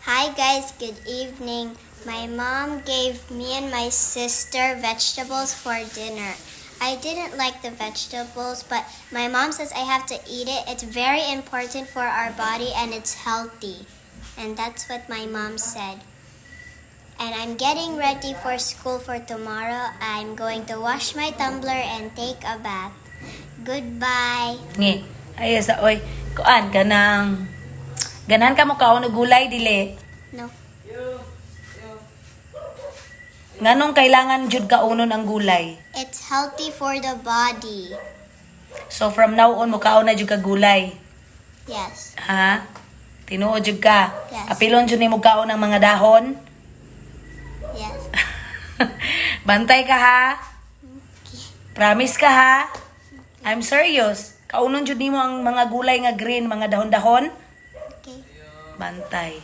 Hi guys, good evening. My mom gave me and my sister vegetables for dinner. I didn't like the vegetables, but my mom says I have to eat it. It's very important for our body and it's healthy. And that's what my mom said. And I'm getting ready for school for tomorrow. I'm going to wash my tumbler and take a bath. Goodbye. Ngi, ay sa oy, kuan ka nang ganahan ka mo kaon og gulay dili. No. Nganong kailangan jud kaunon ang gulay? It's healthy for the body. So from now on mo kaon na jud ka gulay. Yes. Ha? Tinuod jud ka. Yes. Apilon jud nimo kaon ang mga dahon. Yes. Bantay ka ha? Okay. Promise ka ha? I'm serious. Kaunon jud nimo ang mga gulay nga green, mga dahon-dahon. Okay. Bantay.